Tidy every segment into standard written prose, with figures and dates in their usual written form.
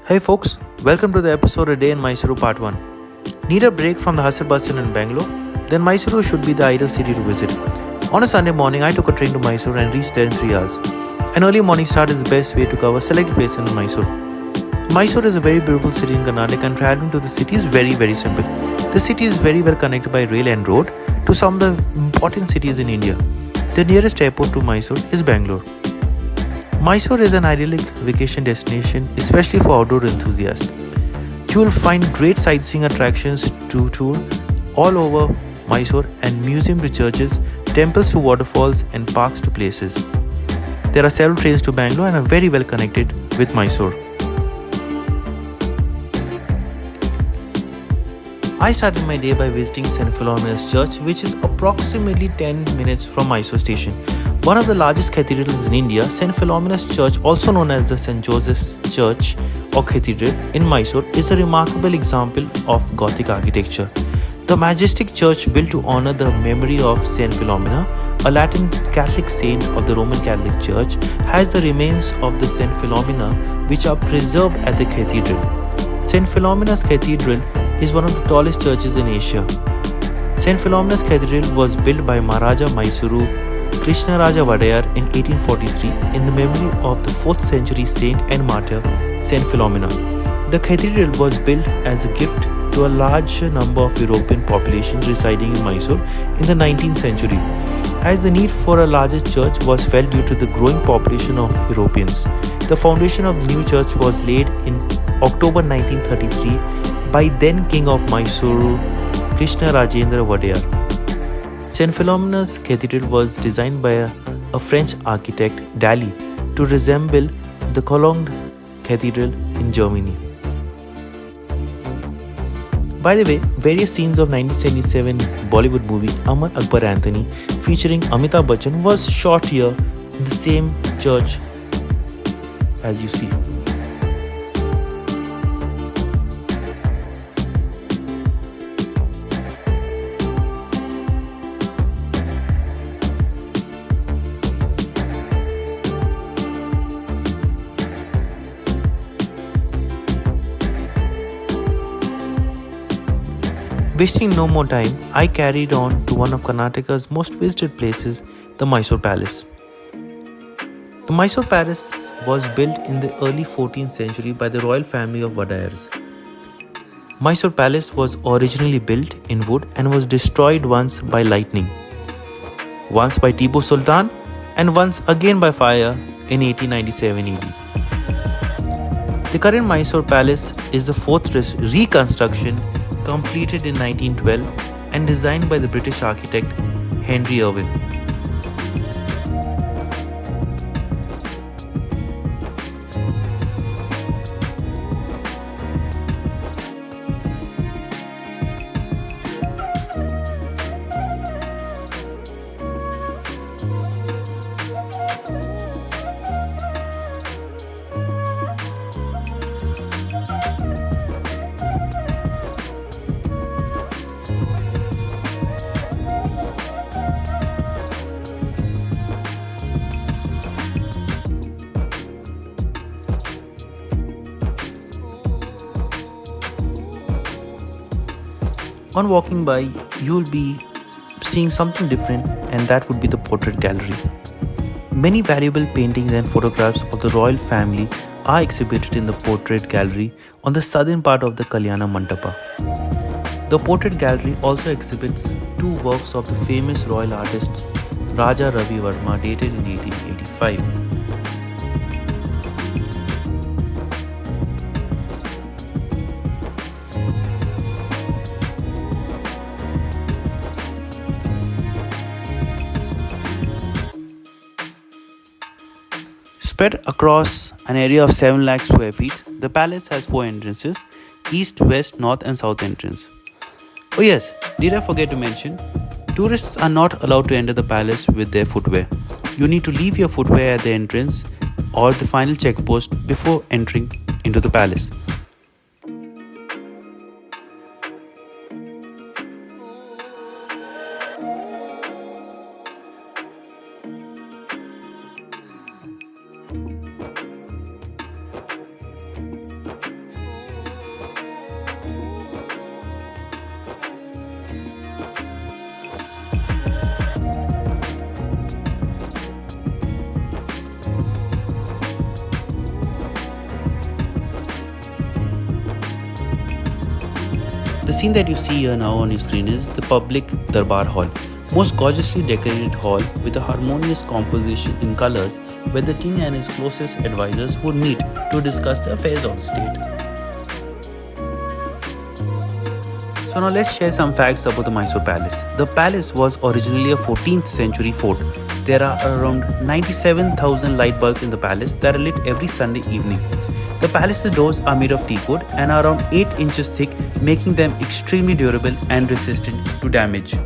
Hey folks, welcome to the episode A Day in Mysore Part 1. Need a break from the hustle bustle in Bangalore? Then Mysore should be the ideal city to visit. On a Sunday morning, I took a train to Mysore and reached there in 3 hours. An early morning start is the best way to cover selected places in Mysore. Mysore is a very beautiful city in Karnataka and traveling to the city is very simple. The city is very well connected by rail and road to some of the important cities in India. The nearest airport to Mysore is Bangalore. Mysore is an idyllic vacation destination, especially for outdoor enthusiasts. You will find great sightseeing attractions to tour all over Mysore and museums to churches, temples to waterfalls and parks to places. There are several trains to Bangalore and are very well connected with Mysore. I started my day by visiting st.Philomenaschurch, which is approximately 10 minutes from Mysore station. One of the largest cathedrals in India, st.Philomenaschurch, also known as the St. Joseph's Church or Cathedral in Mysore, is a remarkable example of Gothic architecture. The majestic church, built to honor the memory of St. Philomena, a Latin Catholic saint of the Roman Catholic Church, has the remains of the St. Philomena which are preserved at the cathedral. St. Philomena's Cathedral is one of the tallest churches in Asia. St. Philomena's Cathedral was built by Maharaja Mysore Krishnaraja Vadayar in 1843 in the memory of the 4th century saint and martyr St. Philomena. The cathedral was built as a gift to a large number of European populations residing in Mysore in the 19th century, as the need for a larger church was felt due to the growing population of Europeans. The foundation of the new church was laid in October 1933 by then King of Mysore Krishnarajendra Vadayar. St. Philomena's Cathedral was designed by a French architect, Daly, to resemble the Cologne Cathedral in Germany. By the way, various scenes of 1977 Bollywood movie Amar Akbar Anthony featuring Amitabh Bachchan was shot here in the same church as you see. Wasting no more time, I carried on to one of Karnataka's most visited places, the Mysore Palace. The Mysore Palace was built in the early 14th century by the royal family of Vadayars. Mysore Palace was originally built in wood and was destroyed once by lightning, once by Tipu Sultan, and once again by fire in 1897 AD. The current Mysore Palace is the fourth reconstruction completed in 1912 and designed by the British architect Henry Irwin. On walking by, you'll be seeing something different, and that would be the portrait gallery. Many valuable paintings and photographs of the royal family are exhibited in the portrait gallery on the southern part of the Kalyana Mandapa. The portrait gallery also exhibits two works of the famous royal artists Raja Ravi Verma dated in 1885. Spread across an area of 7 lakh square feet, the palace has 4 entrances: east, west, north and south entrance. Oh yes, did I forget to mention, tourists are not allowed to enter the palace with their footwear. You need to leave your footwear at the entrance or the final checkpost before entering into the palace. scene that you see here now on your screen is the public Darbar Hall, most gorgeously decorated hall with a harmonious composition in colors where the king and his closest advisors would meet to discuss the affairs of the state. So now let's share some facts about the Mysore Palace. The palace was originally a 14th century fort. There are around 97,000 light bulbs in the palace that are lit every Sunday evening. The palace's doors are made of teak wood and are around 8 inches thick, making them extremely durable and resistant to damage.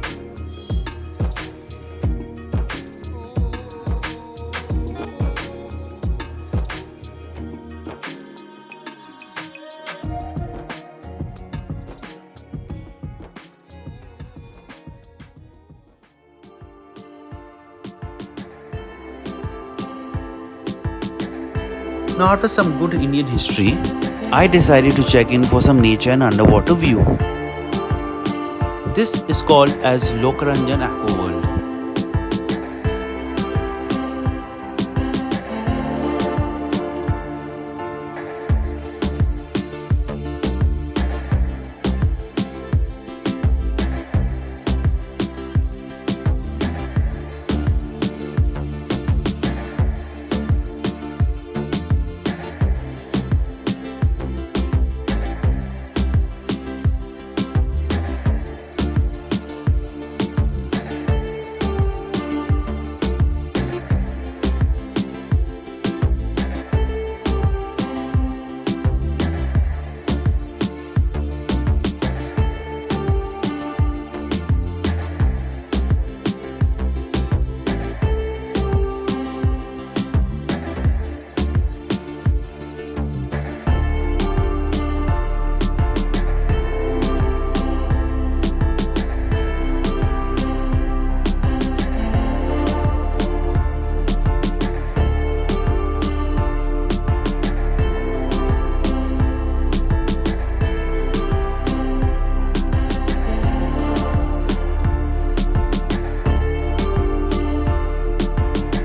Now after some good Indian history, I decided to check in for some nature and underwater view. This is called as Lokranjan Aqua World.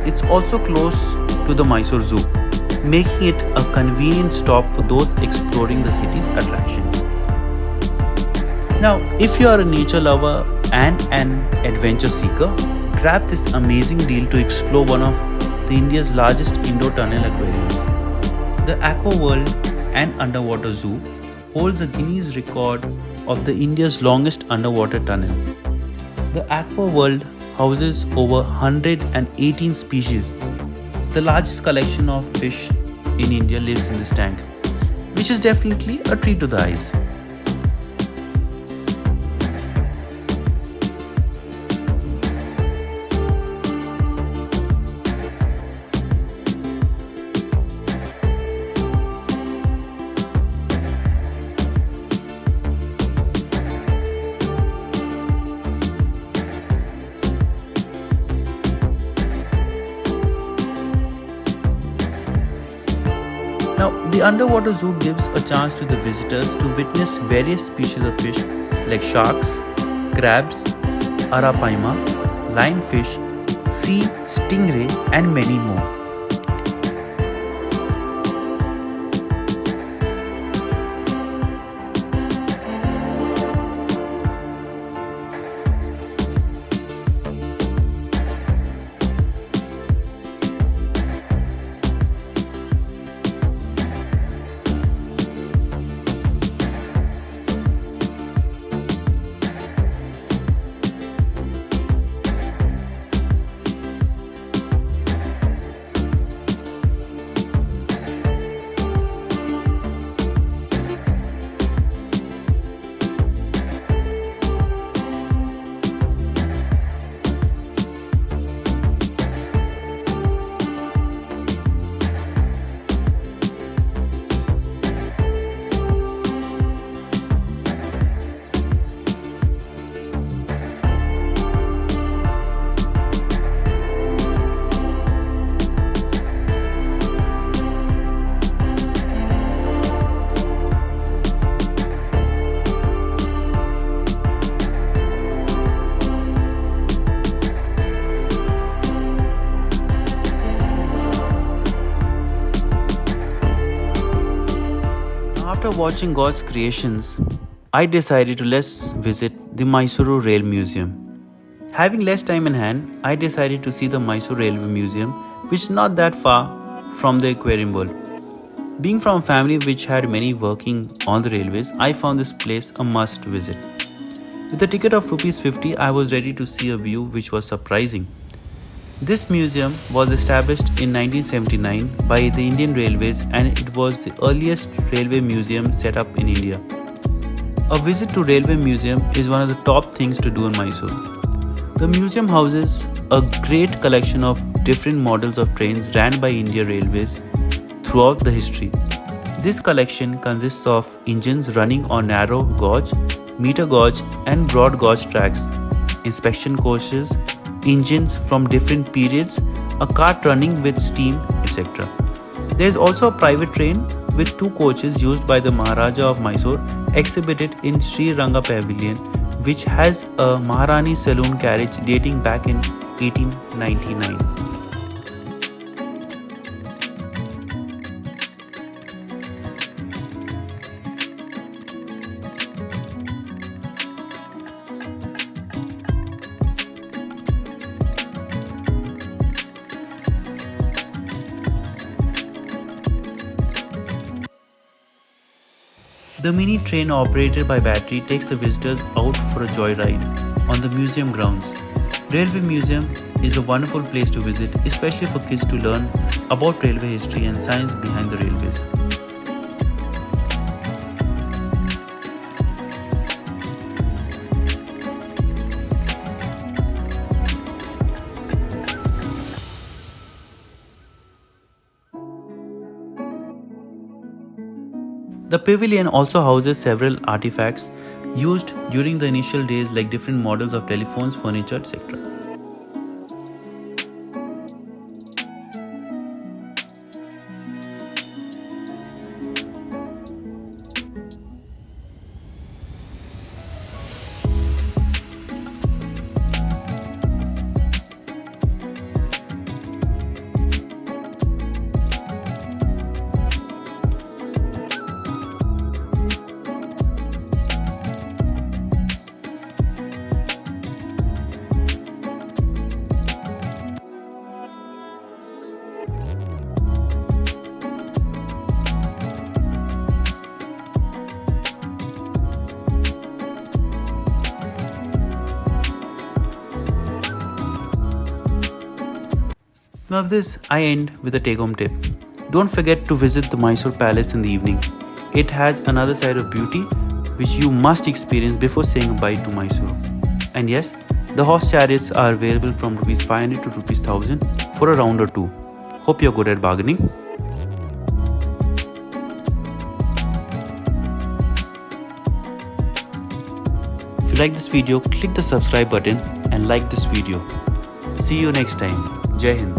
It's also close to the Mysore Zoo, making it a convenient stop for those exploring the city's attractions. Now, if you are a nature lover and an adventure seeker, grab this amazing deal to explore one of India's largest indoor tunnel aquariums. The Aqua World and Underwater Zoo holds a Guinness record of the India's longest underwater tunnel. The Aqua World houses over 118 species. The largest collection of fish in India lives in this tank, which is definitely a treat to the eyes. Now, the underwater zoo gives a chance to the visitors to witness various species of fish like sharks, crabs, arapaima, lionfish, sea stingray, and many more. After watching God's creations, I decided to let's visit the Mysore Rail Museum. Having less time in hand, I decided to see the Mysore Railway Museum, which is not that far from the Aquarium World. Being from a family which had many working on the railways, I found this place a must visit. With a ticket of ₹50, I was ready to see a view which was surprising. This museum was established in 1979 by the Indian Railways, and it was the earliest railway museum set up in India. A visit to Railway Museum is one of the top things to do in Mysore. The museum houses a great collection of different models of trains ran by Indian Railways throughout the history. This collection consists of engines running on narrow gauge, meter gauge and broad gauge tracks, inspection coaches, engines from different periods, a cart running with steam, etc. There is also a private train with 2 coaches used by the Maharaja of Mysore exhibited in Sri Ranga Pavilion, which has a Maharani saloon carriage dating back in 1899. The mini train operated by battery takes the visitors out for a joyride on the museum grounds. Railway Museum is a wonderful place to visit, especially for kids to learn about railway history and science behind the railways. The pavilion also houses several artifacts used during the initial days, like different models of telephones, furniture, etc. Now of this, I end with a take-home tip. Don't forget to visit the Mysore Palace in the evening. It has another side of beauty which you must experience before saying goodbye to Mysore. And yes, the horse chariots are available from ₹500 to ₹1000 for a round or two. Hope you're good at bargaining. If you like this video, click the subscribe button and like this video. See you next time. Jai Hind.